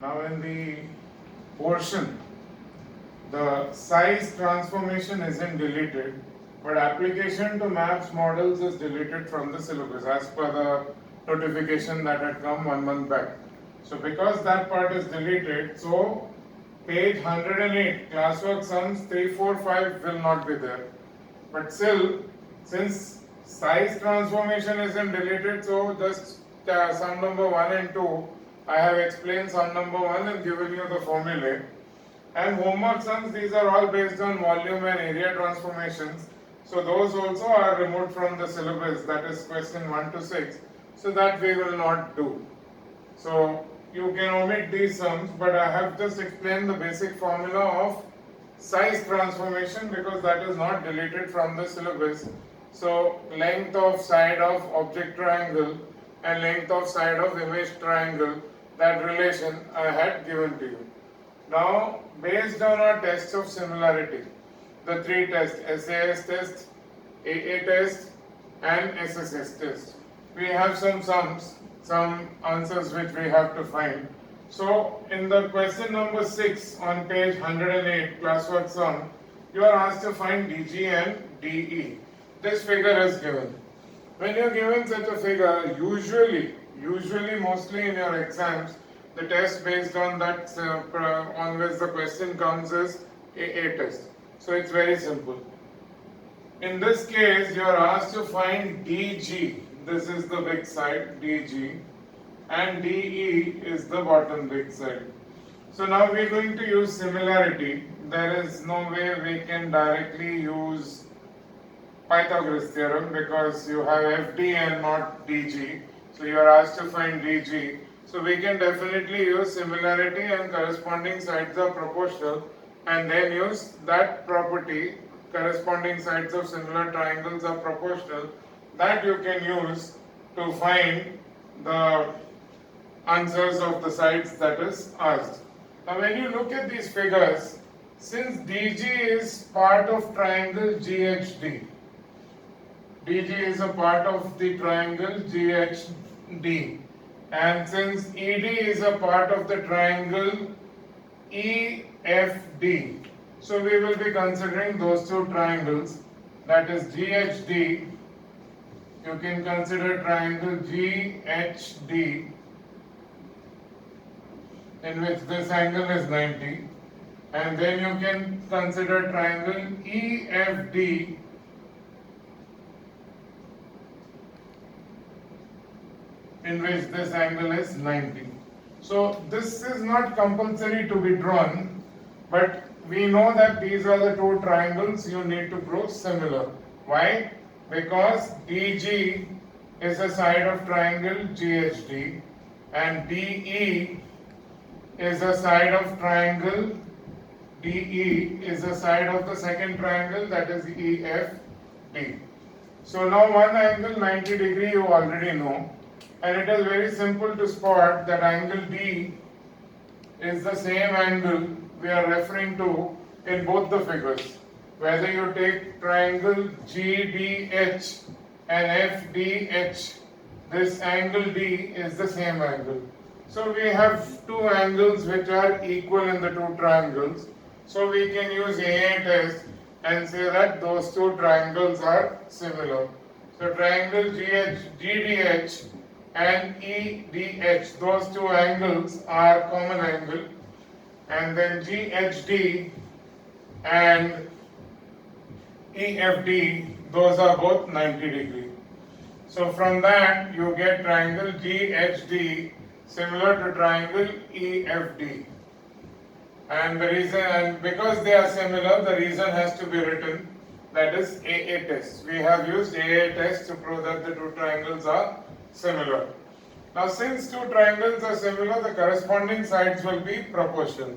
Now in the portion, the size transformation isn't deleted, but application to maps models is deleted from the syllabus as per the notification that had come 1 month back. So because that part is deleted, so page 108 classwork sums 3, 4, 5 will not be there. But still, since size transformation isn't deleted, so just sum number 1 and 2, I have explained sum number 1 and given you the formulae. And homework sums, these are all based on volume and area transformations. So those also are removed from the syllabus, that is question 1 to 6. So that we will not do. So you can omit these sums, but I have just explained the basic formula of size transformation because that is not deleted from the syllabus. So length of side of object triangle and length of side of image triangle, that relation I had given to you. Now, based on our tests of similarity, the three tests, SAS test, AA test and SSS test, we have some sums, some answers which we have to find. So, in the question number 6 on page 108 classwork sum, you are asked to find DG and DE. This figure is given. When you are given such a figure, usually mostly in your exams, the test based on that on which the question comes is AA test. So it's very simple. In this case, you are asked to find DG. This is the big side, DG, and DE is the bottom big side. So now we are going to use similarity. There is no way we can directly use Pythagoras theorem because you have FD and not DG. So you are asked to find DG. So we can definitely use similarity and corresponding sides are proportional and then use that property, corresponding sides of similar triangles are proportional, that you can use to find the answers of the sides that is asked. Now when you look at these figures, since DG is part of triangle GHD, DG is a part of the triangle GHD, and since ED is a part of the triangle EFD, so we will be considering those two triangles, that is GHD. You can consider triangle GHD in which this angle is 90, and then you can consider triangle EFD in which this angle is 90. So this is not compulsory to be drawn, but we know that these are the two triangles you need to draw similar. Why? Because DG is a side of triangle GHD and DE is a side of triangle DE is a side of the second triangle, that is EFD. So now one angle 90 degree you already know, and it is very simple to spot that angle D is the same angle we are referring to in both the figures. Whether you take triangle GDH and FDH, this angle D is the same angle. So we have two angles which are equal in the two triangles. So we can use AA test and say that those two triangles are similar. So triangle GDH and EDH, those two angles are common angle, and then GHD and EFD, those are both 90 degree. So from that you get triangle GHD similar to triangle EFD, and the reason, and because they are similar, the reason has to be written, that is AA test. We have used AA test to prove that the two triangles are similar. Now since two triangles are similar, the corresponding sides will be proportional.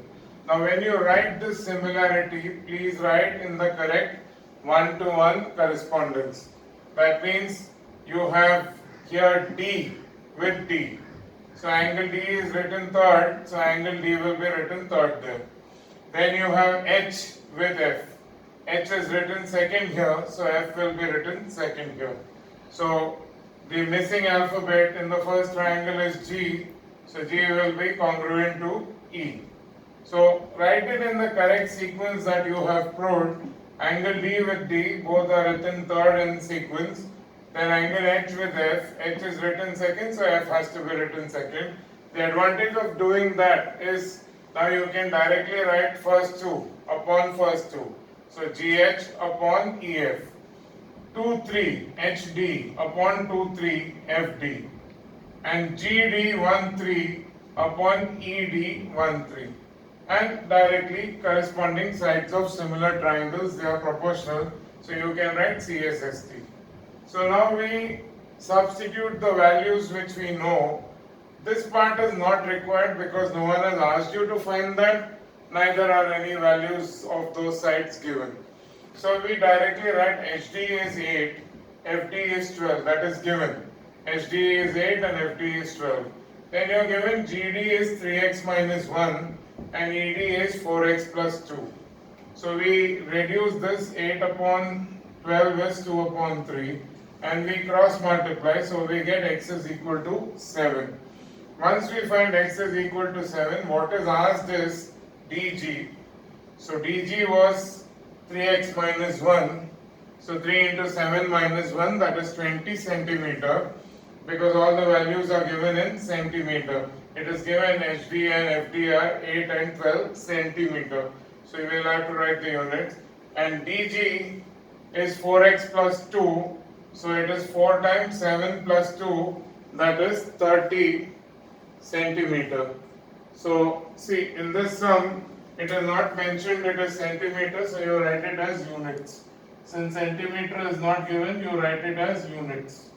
Now when you write this similarity, please write in the correct 1-to-1 correspondence. That means you have here D with D. So angle D is written third, so angle D will be written third there. Then you have H with F. H is written second here, so F will be written second here. So the missing alphabet in the first triangle is G, So G will be congruent to E. So write it in the correct sequence that you have proved. Angle D with D, both are written third in sequence. Then angle H with F, H is written second, so F has to be written second. The advantage of doing that is now you can directly write first two upon first two. So GH upon EF. 2 3 HD upon 2 3 FD. And GD 1 3 upon ED 1 3. And directly corresponding sides of similar triangles, they are proportional, so you can write CSST. So now we substitute the values which we know. This part is not required because no one has asked you to find that, neither are any values of those sides given. So we directly write HD is 8, FD is 12, that is given. HD is 8 and FD is 12. Then you are given GD is 3x minus 1 and ED is 4x plus 2. So we reduce this 8 upon 12 is 2 upon 3 and we cross multiply, so we get x is equal to 7. Once we find x is equal to 7, what is asked is dg. So dg was 3x minus 1. So 3 into 7 minus 1, that is 20 centimeter, because all the values are given in centimeter. It is given HD and FD are 8 and 12 centimeter. So you will have to write the units. And dg is 4x plus 2. So it is 4 times 7 plus 2, that is 30 centimeter. So see, in this sum, it is not mentioned it is centimeter, so you write it as units. Since centimeter is not given, you write it as units.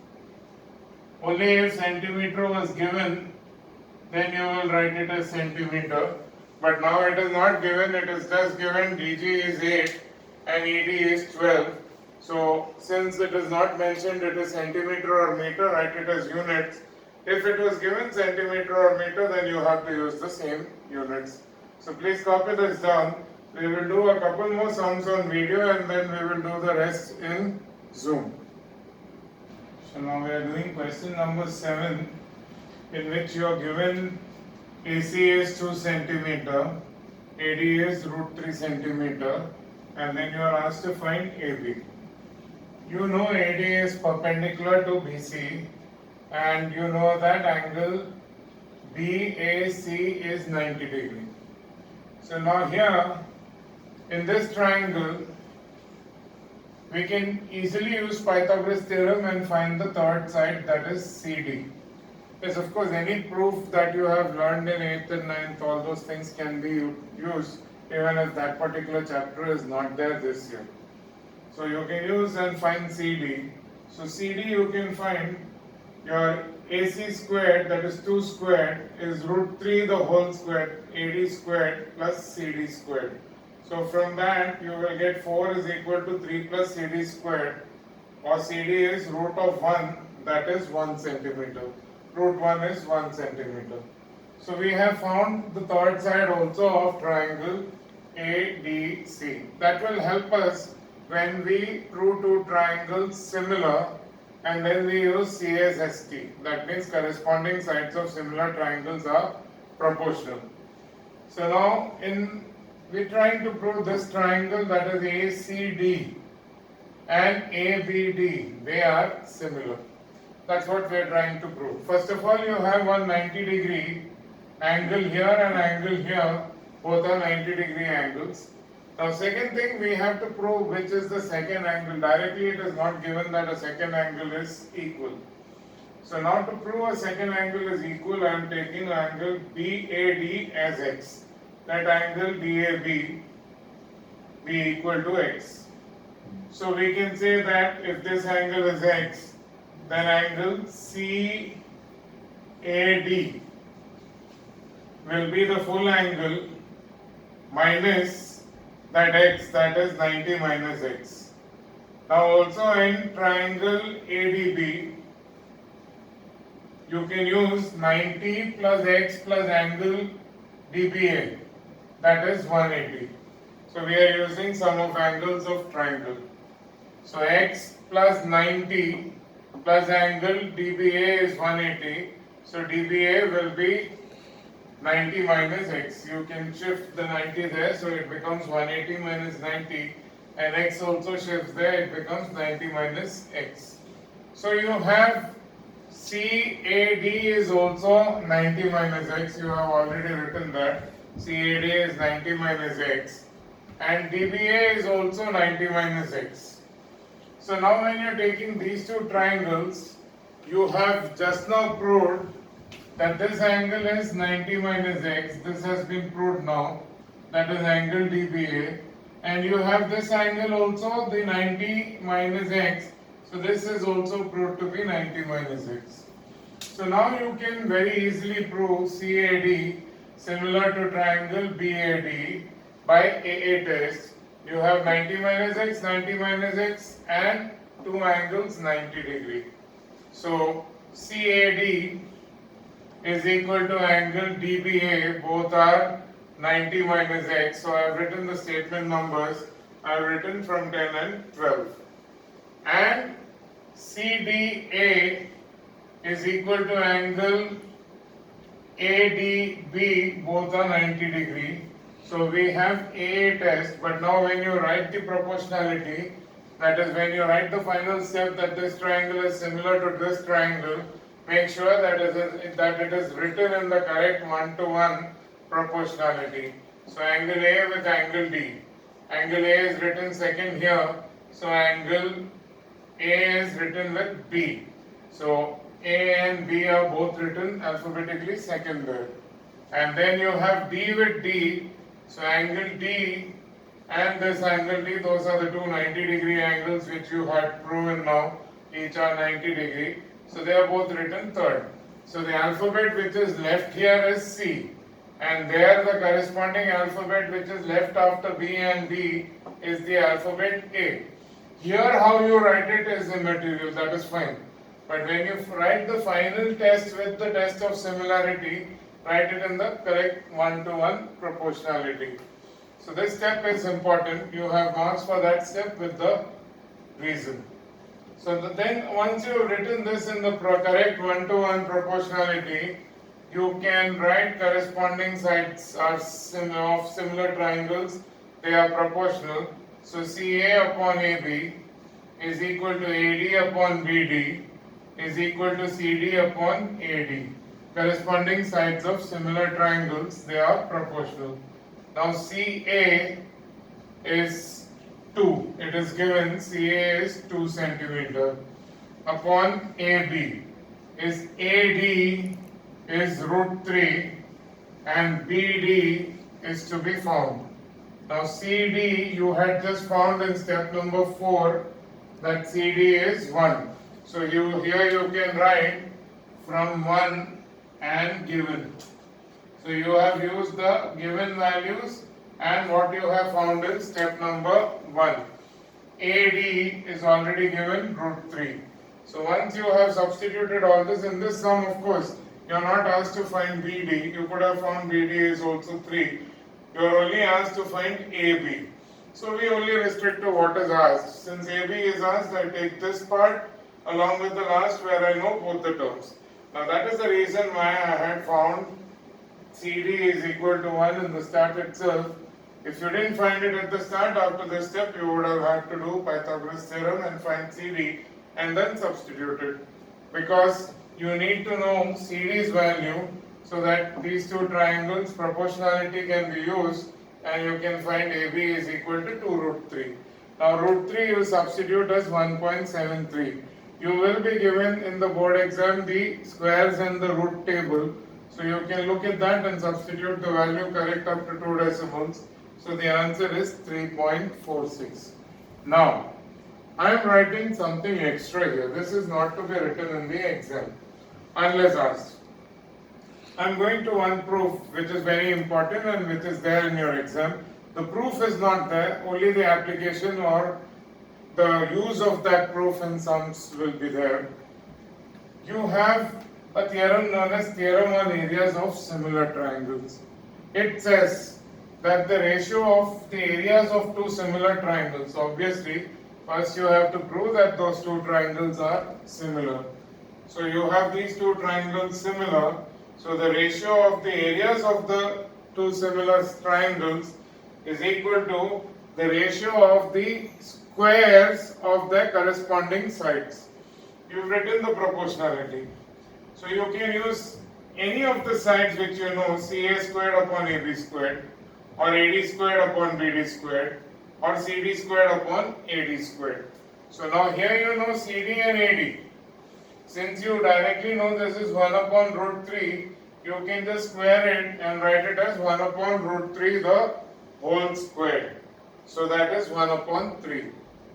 Only if centimeter was given, then you will write it as centimeter. But now it is not given, it is just given dg is 8 and ed is 12. So since it is not mentioned it is centimeter or meter, write it as units. If it was given centimeter or meter, then you have to use the same units. So please copy this down. We will do a couple more sums on video and then we will do the rest in Zoom. So now we are doing question number 7, in which you are given AC is 2 centimeter, AD is root 3 centimeter, and then you are asked to find AB. You know AD is perpendicular to BC, and you know that angle BAC is 90 degree. So now here, in this triangle, we can easily use Pythagoras theorem and find the third side, that is CD. Yes, of course, any proof that you have learned in 8th and 9th, all those things can be used even if that particular chapter is not there this year. So you can use and find CD. So CD you can find your AC squared, that is 2 squared, is root 3 the whole squared, AD squared plus CD squared. So from that you will get 4 is equal to 3 plus CD squared, or CD is root of 1, that is 1 centimeter. Root 1 is 1 centimeter. So we have found the third side also of triangle ADC. That will help us when we prove two triangles similar and then we use CSST. That means corresponding sides of similar triangles are proportional. So now we're trying to prove this triangle, that is ACD and ABD. They are similar. That's what we are trying to prove. First of all, you have one 90 degree angle here and angle here. Both are 90 degree angles. Now second thing, we have to prove which is the second angle. Directly it is not given that a second angle is equal. So now to prove a second angle is equal, I am taking angle BAD as x. That angle BAB be equal to x. So we can say that if this angle is x, then angle CAD will be the full angle minus that x, that is 90 minus x. Now also in triangle ADB, you can use 90 plus x plus angle DBA, that is 180. So we are using sum of angles of triangle. So x plus 90 plus angle DBA is 180. So DBA will be 90 minus x. You can shift the 90 there, so it becomes 180 minus 90, and x also shifts there, it becomes 90 minus x. So you have CAD is also 90 minus x, you have already written that. CAD is 90 minus x, and DBA is also 90 minus x. So now when you are taking these two triangles, you have just now proved that this angle is 90 minus x, this has been proved now, that is angle DBA, and you have this angle also, the 90 minus x, so this is also proved to be 90 minus x. So now you can very easily prove CAD similar to triangle BAD by AA test. You have 90 minus x, 90 minus x, and two angles 90 degree. So CAD is equal to angle DBA, both are 90 minus x. So I have written the statement numbers, I have written from 10 and 12. And CDA is equal to angle ADB, both are 90 degree. So we have AA test, but now when you write the proportionality, that is when you write the final step that this triangle is similar to this triangle, make sure that it is written in the correct one-to-one proportionality. So angle A with angle D. Angle A is written second here, so angle A is written with B. So A and B are both written alphabetically second there. And then you have D with D, so angle D and this angle D, those are the two 90 degree angles which you had proven now, each are 90 degree. So they are both written third. So the alphabet which is left here is C, and there the corresponding alphabet which is left after B and D is the alphabet A. Here how you write it is immaterial, that is fine. But when you write the final test with the test of similarity, write it in the correct one-to-one proportionality. So this step is important. You have marks for that step with the reason. So then once you have written this in the correct one-to-one proportionality, you can write corresponding sides are of similar triangles. They are proportional. So CA upon AB is equal to AD upon BD is equal to CD upon AD. Corresponding sides of similar triangles, they are proportional. Now CA is 2. It is given CA is 2 centimeter upon AB is AD is root 3 and BD is to be found. Now CD you had just found in step number 4 that CD is 1. So here you can write from 1 and given. So you have used the given values and what you have found in step number 1. AD is already given root 3. So once you have substituted all this in this sum, of course, you are not asked to find BD. You could have found BD is also 3. You are only asked to find AB. So we only restrict to what is asked. Since AB is asked, I take this part along with the last where I know both the terms. Now that is the reason why I had found CD is equal to 1 in the start itself. If you didn't find it at the start, after this step you would have had to do Pythagoras theorem and find CD and then substitute it. Because you need to know CD's value so that these two triangles proportionality can be used and you can find AB is equal to 2 root 3. Now root 3 you substitute as 1.73. You will be given in the board exam the squares and the root table. So you can look at that and substitute the value correct up to 2 decimals. So the answer is 3.46. Now, I am writing something extra here. This is not to be written in the exam, unless asked. I am going to one proof which is very important and which is there in your exam. The proof is not there, only the application or the use of that proof in sums will be there. You have a theorem known as theorem on areas of similar triangles. It says that the ratio of the areas of two similar triangles, obviously, first you have to prove that those two triangles are similar. So you have these two triangles similar, So the ratio of the areas of the two similar triangles is equal to the ratio of the squares of their corresponding sides. You've written the proportionality. So you can use any of the sides which you know, CA squared upon AB squared, or AD squared upon BD squared, or CD squared upon AD squared. So now here you know CD and AD. Since you directly know this is 1 upon root 3, you can just square it and write it as 1 upon root 3 the whole squared. So that is 1 upon 3.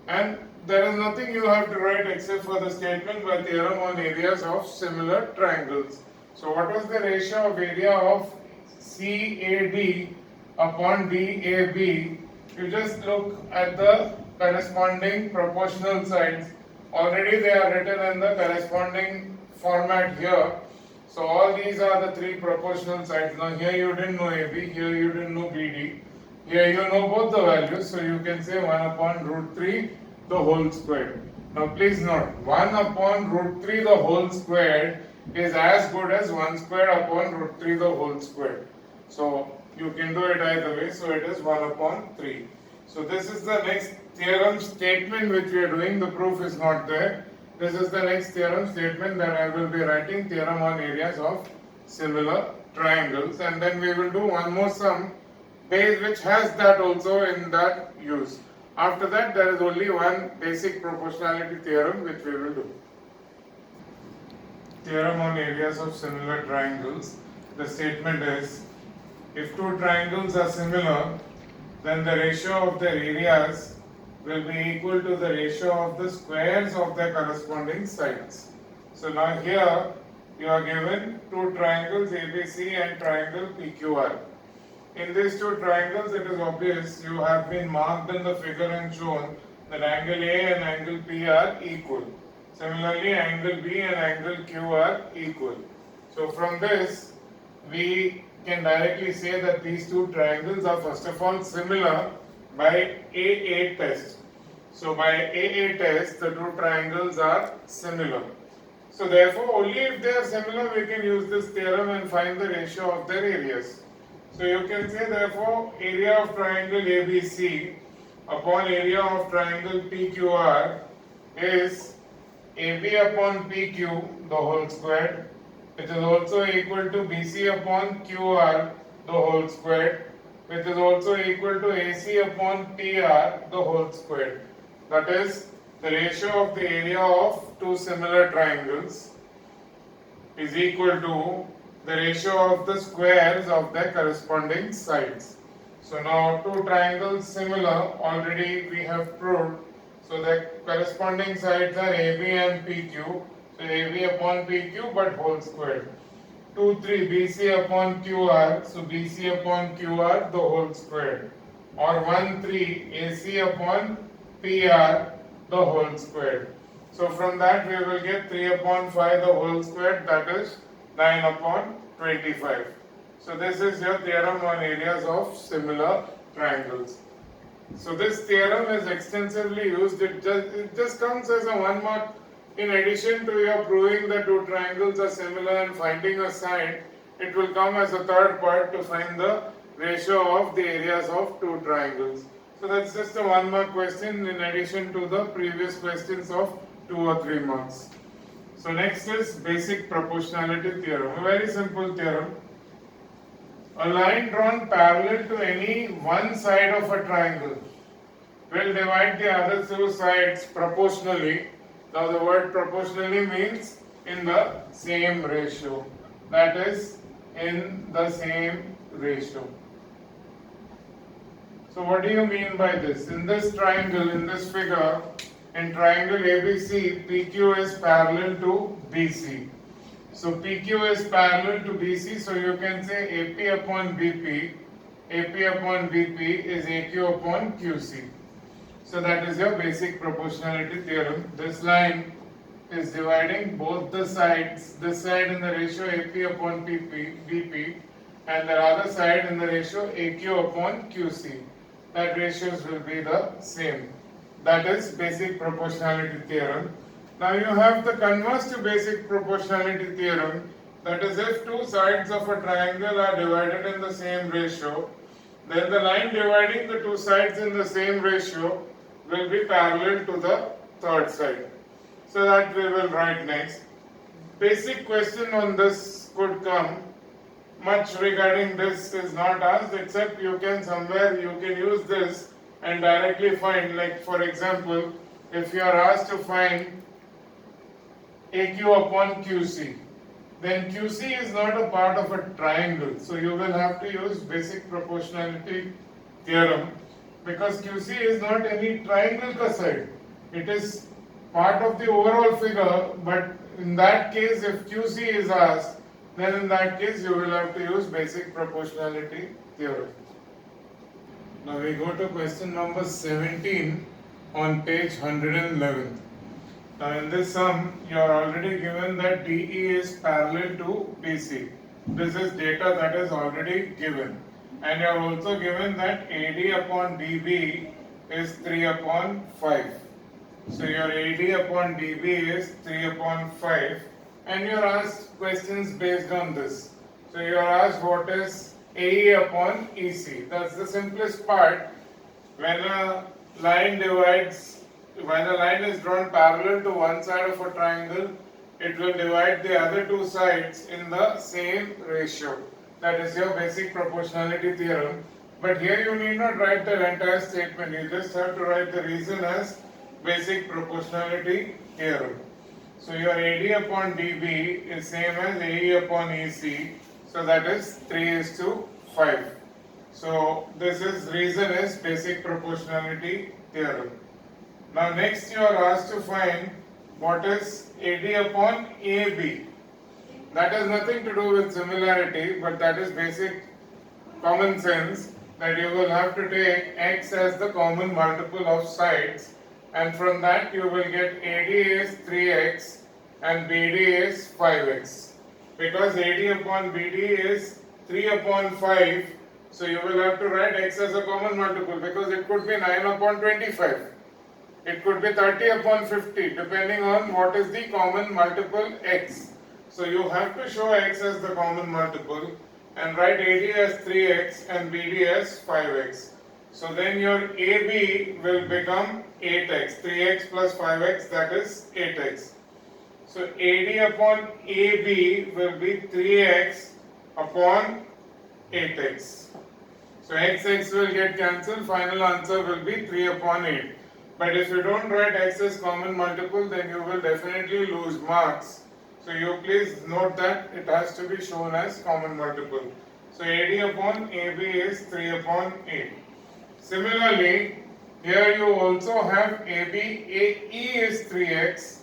And there is nothing you have to write except for the statement by theorem on areas of similar triangles. So what was the ratio of area of CAD upon DAB? You just look at the corresponding proportional sides. Already they are written in the corresponding format here. So all these are the three proportional sides. Now here you didn't know AB, here you didn't know BD. Here you know both the values, so you can say 1 upon root 3 the whole squared. Now please note, 1 upon root 3 the whole squared is as good as 1 squared upon root 3 the whole squared. So you can do it either way, so it is 1 upon 3. So this is the next theorem statement which we are doing, the proof is not there. This is the next theorem statement that I will be writing, theorem on areas of similar triangles, and then we will do one more sum which has that also in that use. After that there is only one basic proportionality theorem which we will do. Theorem on areas of similar triangles. The statement is, if two triangles are similar, then the ratio of their areas will be equal to the ratio of the squares of their corresponding sides. So now here you are given two triangles ABC and triangle PQR. In these two triangles, it is obvious you have been marked in the figure and shown that angle A and angle P are equal. Similarly, angle B and angle Q are equal. So from this, we can directly say that these two triangles are first of all similar by AA test. So by AA test, the two triangles are similar. So therefore, only if they are similar, we can use this theorem and find the ratio of their areas. So you can say therefore area of triangle ABC upon area of triangle PQR is AB upon PQ the whole squared, which is also equal to BC upon QR the whole squared, which is also equal to AC upon PR the whole squared. That is the ratio of the area of two similar triangles is equal to the ratio of the squares of their corresponding sides. So now two triangles similar, already we have proved. So the corresponding sides are AB and PQ. So AB upon PQ but whole squared. 2, 3 BC upon QR. So BC upon QR the whole squared. Or 1, 3 AC upon PR the whole squared. So from that we will get 3 upon 5 the whole squared, that is 9 upon 25. So this is your theorem on areas of similar triangles. So this theorem is extensively used. It just comes as a 1 mark in addition to your proving that two triangles are similar and finding a side. It will come as a third part to find the ratio of the areas of two triangles. So that's just a 1 mark question in addition to the previous questions of 2 or 3 marks. So next is basic proportionality theorem, a very simple theorem. A line drawn parallel to any one side of a triangle will divide the other two sides proportionally. Now the word proportionally means in the same ratio, that is in the same ratio. So what do you mean by this? In this triangle, in this figure, in triangle ABC, PQ is parallel to BC. So PQ is parallel to BC, so you can say AP upon BP, AP upon BP is AQ upon QC. So that is your basic proportionality theorem. This line is dividing both the sides, this side in the ratio AP upon BP and the other side in the ratio AQ upon QC. That ratios will be the same. That is basic proportionality theorem. Now you have the converse to basic proportionality theorem. That is, if two sides of a triangle are divided in the same ratio, then the line dividing the two sides in the same ratio will be parallel to the third side. So that we will write next. Basic question on this could come. Much regarding this is not asked, except you can somewhere you can use this and directly find, like for example, if you are asked to find AQ upon QC, then QC is not a part of a triangle, so you will have to use basic proportionality theorem, because QC is not any triangle ka side. It is part of the overall figure, but in that case, if QC is asked, then in that case you will have to use basic proportionality theorem. Now we go to question number 17 on page 111. Now in this sum, you are already given that DE is parallel to BC. This is data that is already given. And you are also given that AD upon DB is 3 upon 5. So your AD upon DB is 3 upon 5. And you are asked questions based on this. So you are asked what is AE upon EC. That's the simplest part. When a line is drawn parallel to one side of a triangle, it will divide the other two sides in the same ratio. That is your basic proportionality theorem. But here you need not write the entire statement. You just have to write the reason as basic proportionality theorem. So your AD upon DB is same as AE upon EC. So that is 3:5. So this is reason is basic proportionality theorem. Now next you are asked to find what is AD upon AB. That has nothing to do with similarity, but that is basic common sense, that you will have to take x as the common multiple of sides, and from that you will get AD is 3x and BD is 5x. Because AD upon BD is 3 upon 5, so you will have to write x as a common multiple, because it could be 9 upon 25. It could be 30 upon 50, depending on what is the common multiple x. So you have to show x as the common multiple and write AD as 3x and BD as 5x. So then your AB will become 8x. 3x plus 5x, that is 8x. So AD upon AB will be 3x upon 8x. So x will get cancelled, final answer will be 3 upon 8. But if you don't write x as common multiple, then you will definitely lose marks. So you please note that it has to be shown as common multiple. So AD upon AB is 3 upon 8. Similarly, here you also have AE is 3x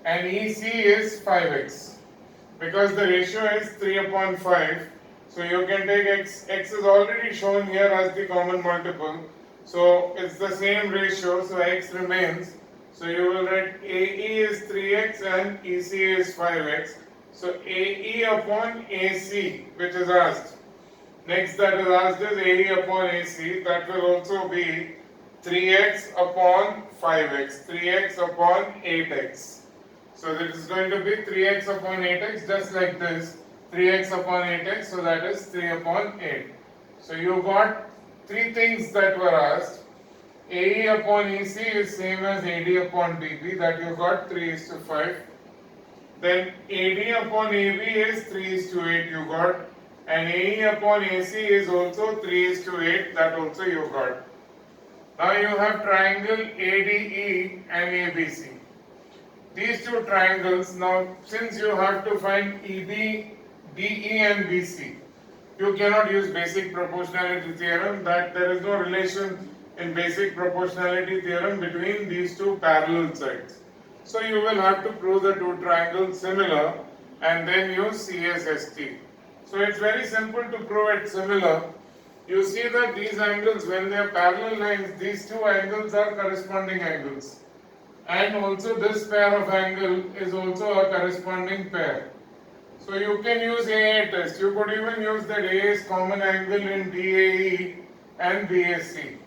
and EC is 5x. Because the ratio is 3 upon 5, so you can take x is already shown here as the common multiple. So it's the same ratio, so x remains. So you will write AE is 3x and EC is 5x. So AE upon AC, which is asked. Next that is asked is AE upon AC, that will also be 3x upon 5x, 3x upon 8x. So this is going to be 3x upon 8x, just like this, 3x upon 8x, so that is 3 upon 8. So you got three things that were asked. AE upon EC is same as AD upon DB, that you got 3:5. Then AD upon AB is 3:8 you got, and AE upon AC is also 3:8, that also you got. Now you have triangle ADE and ABC. These two triangles, now since you have to find EB, DE and BC, you cannot use basic proportionality theorem, that there is no relation in basic proportionality theorem between these two parallel sides. So you will have to prove the two triangles similar and then use CSST. So it's very simple to prove it similar. You see that these angles, when they are parallel lines, these two angles are corresponding angles. And also this pair of angle is also a corresponding pair. So you can use AA test. You could even use that A is common angle in DAE and BAC.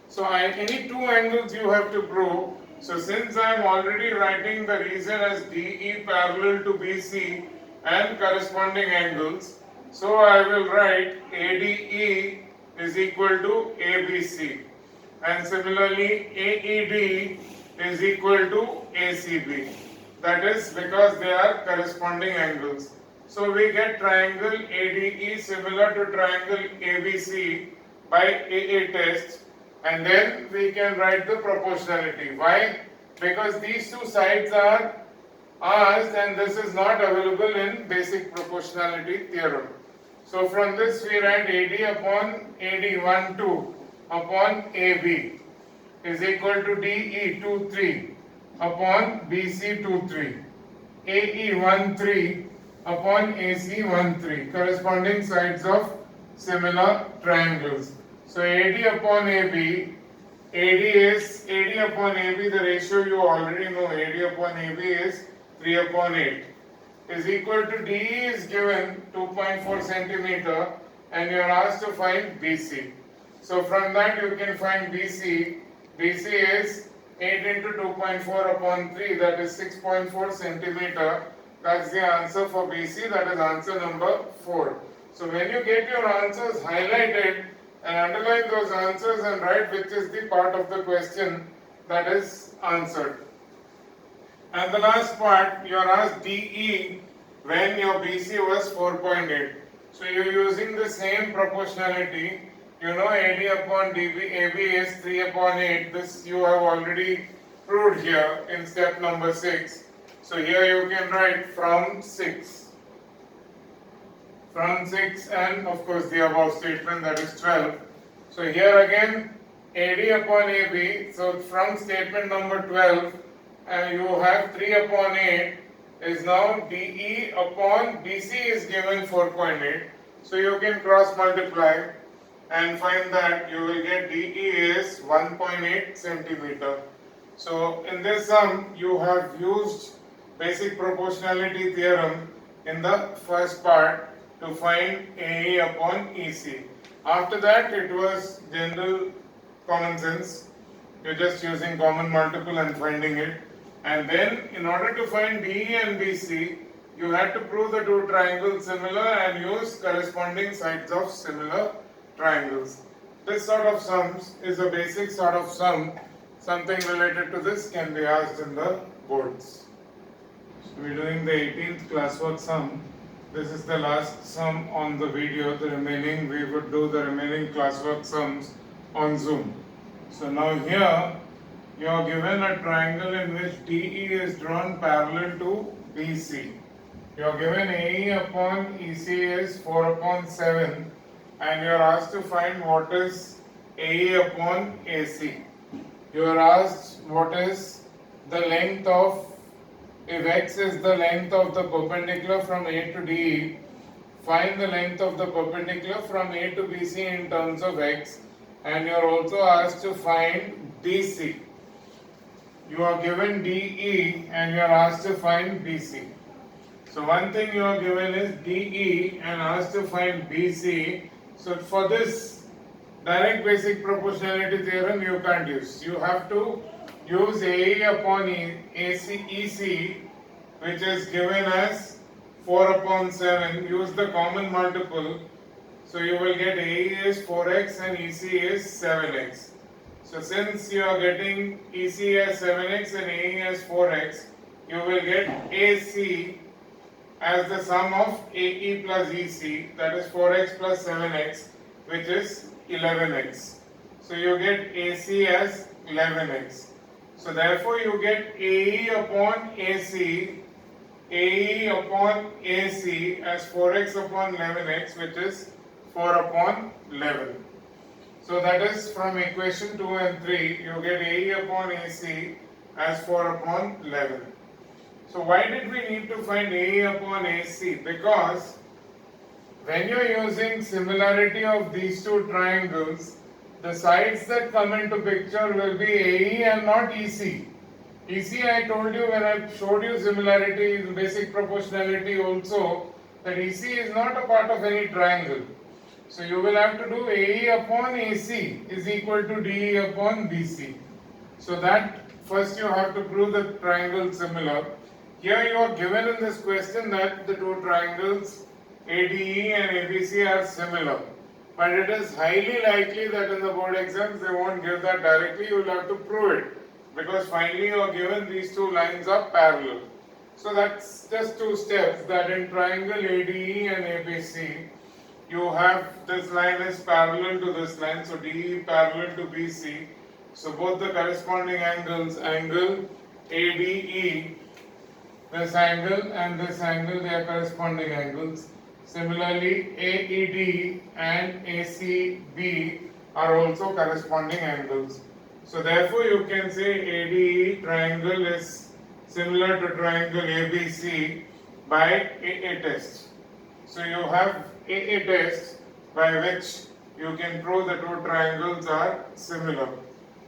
So any two angles you have to prove. So since I am already writing the reason as DE parallel to BC, and corresponding angles. So I will write ADE is equal to ABC, and similarly AED is equal to ACB. That is because they are corresponding angles. So we get triangle ADE similar to triangle ABC by AA test, and then we can write the proportionality. Why? Because these two sides are asked and this is not available in basic proportionality theorem. So from this we write AD upon AD 1 2 upon AB is equal to DE 2 3 upon BC 2 3, AE 1 3 upon AC 1 3, corresponding sides of similar triangles. So AD upon AB, AD upon AB, the ratio you already know, AD upon AB is 3 upon 8 is equal to DE is given 2.4 centimeter and you are asked to find BC. So from that you can find BC. BC is 8 into 2.4 upon 3, that is 6.4 centimeter. That's the answer for BC, that is answer number 4. So when you get your answers highlighted and underline those answers and write which is the part of the question that is answered. And the last part, you are asked DE when your BC was 4.8. So you are using the same proportionality. You know AD upon AB is 3 upon 8. This you have already proved here in step number 6. So here you can write from 6. From 6 and of course the above statement, that is 12. So here again AD upon AB. So from statement number 12 you have 3 upon 8 is now DE upon BC is given 4.8. So you can cross multiply and find that you will get DE is 1.8 centimeter. So in this sum you have used basic proportionality theorem in the first part to find AE upon EC. After that it was general common sense. You're just using common multiple and finding it. And then in order to find DE and BC, you had to prove the two triangles similar and use corresponding sides of similar triangles. This sort of sums is a basic sort of sum. Something related to this can be asked in the boards. So we're doing the 18th classwork sum. This is the last sum on the video. The remaining, we would do the remaining classwork sums on Zoom. So now here you are given a triangle in which DE is drawn parallel to BC. You are given AE upon EC is 4 upon 7 and you are asked to find what is AE upon AC. You are asked what is the length of, if x is the length of the perpendicular from A to DE, find the length of the perpendicular from A to BC in terms of x, and you are also asked to find BC. You are given DE and you are asked to find BC. So one thing you are given is DE and asked to find BC. So for this direct basic proportionality theorem you can't use. You have to use AE upon EC, which is given as 4 upon 7. Use the common multiple. So you will get AE is 4x and EC is 7x. So since you are getting EC as 7x and AE as 4x, you will get AC as the sum of AE plus EC, that is 4x plus 7x, which is 11x. So you get AC as 11x. So therefore you get AE upon AC, AE upon AC as 4x upon 11x, which is 4 upon 11. So that is from equation 2 and 3, you get AE upon AC as 4 upon 11. So why did we need to find AE upon AC? Because when you are using similarity of these two triangles, the sides that come into picture will be AE and not EC. EC, I told you when I showed you similarity in basic proportionality also, that EC is not a part of any triangle. So you will have to do AE upon AC is equal to DE upon BC. So that first you have to prove the triangle similar. Here you are given in this question that the two triangles ADE and ABC are similar. But it is highly likely that in the board exams they won't give that directly, you will have to prove it. Because finally you are given these two lines are parallel. So that's just two steps, that in triangle ADE and ABC, you have this line is parallel to this line, so DE parallel to BC. So both the corresponding angles, angle ADE, this angle and this angle, they are corresponding angles. Similarly, AED and ACB are also corresponding angles. So therefore you can say ADE triangle is similar to triangle ABC by AA test. So you have AA test by which you can prove the two triangles are similar.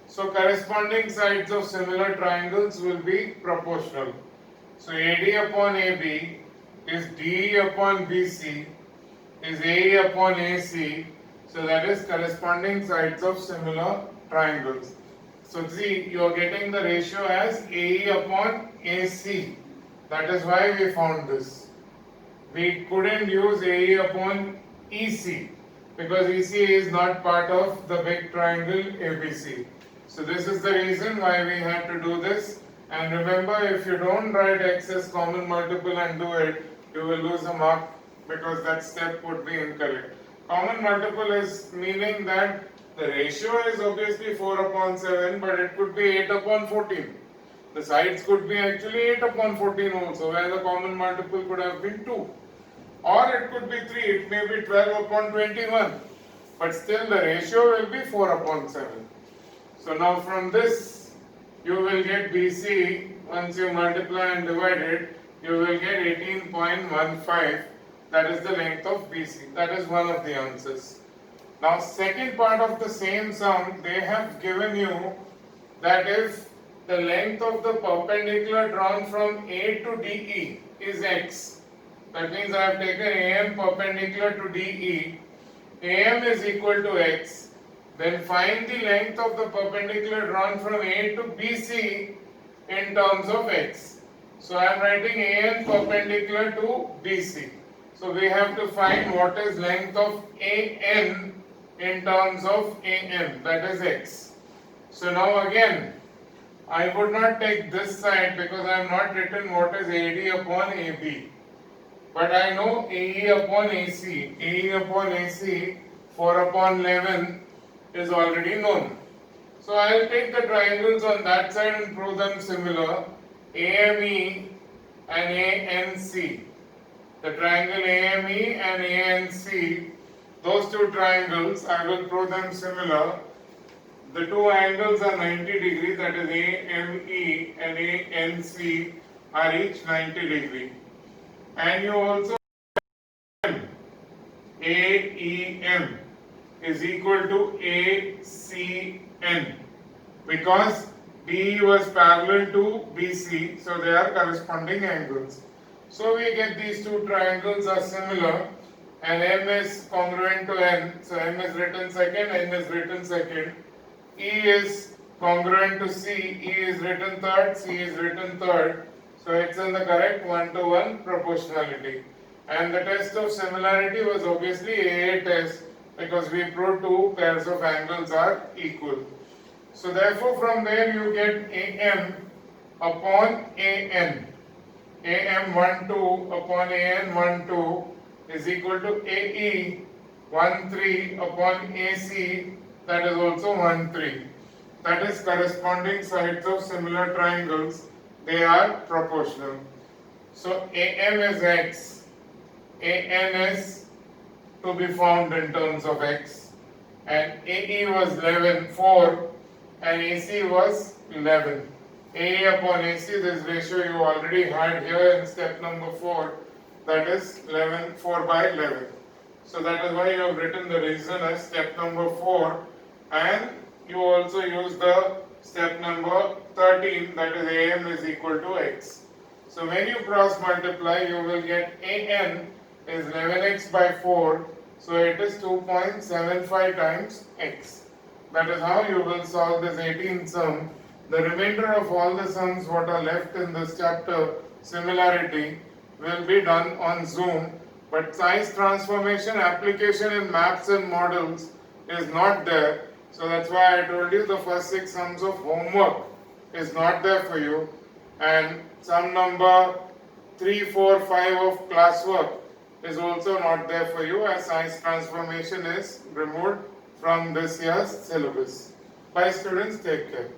So corresponding sides of similar triangles will be proportional. So AD upon AB is DE upon BC is AE upon AC. So that is corresponding sides of similar triangles. So see, you are getting the ratio as AE upon AC. That is why we found this. We couldn't use AE upon EC because EC is not part of the big triangle ABC. So this is the reason why we had to do this. And remember, if you don't write x as common multiple and do it, you will lose a mark because that step would be incorrect. Common multiple is meaning that the ratio is obviously 4 upon 7, but it could be 8 upon 14. The sides could be actually 8 upon 14 also, where the common multiple could have been 2. Or it could be 3, it may be 12 upon 21. But still the ratio will be 4 upon 7. So now from this, you will get BC, once you multiply and divide it, you will get 18.15. That is the length of BC. That is one of the answers. Now second part of the same sum, they have given you that if the length of the perpendicular drawn from A to DE is x, that means I have taken AM perpendicular to DE, AM is equal to x, then find the length of the perpendicular drawn from A to BC in terms of x. So I am writing AN perpendicular to BC. So we have to find what is length of AN in terms of AM, that is x. So now again, I would not take this side because I have not written what is AD upon AB. But I know AE upon AC. AE upon AC, 4 upon 11 is already known. So I will take the triangles on that side and prove them similar. AME and ANC. The triangle AME and ANC, those two triangles, I will prove them similar. The two angles are 90 degrees, that is AME and ANC are each 90 degrees. And you also AEM is equal to ACN because DE was parallel to BC, so they are corresponding angles. So we get these two triangles are similar and M is congruent to N, so M is written second, N is written second. E is congruent to C, E is written third, C is written third. So it's in the correct 1-to-1 proportionality. And the test of similarity was obviously AA test because we proved two pairs of angles are equal. So therefore from there you get AM upon AN. AM 1-2 upon AN 1-2 is equal to AE 1-3 upon AC, that is also 1-3. That is corresponding sides of similar triangles, they are proportional. So AM is x, AN is to be found in terms of x, and AE was 11, 4, and AC was 11. AE upon AC, this ratio you already had here in step number 4, that is 11, 4 by 11. So that is why you have written the reason as step number 4, and you also use the step number 13, that is AM is equal to x. So when you cross multiply, you will get AN is 11x by 4, so it is 2.75 times x. That is how you will solve this 18th sum. The remainder of all the sums what are left in this chapter similarity will be done on Zoom, but size transformation application in maps and models is not there. So that's why I told you the first 6 sums of homework is not there for you, and sum number 3, 4, 5 of classwork is also not there for you, as size transformation is removed from this year's syllabus. Bye students, take care.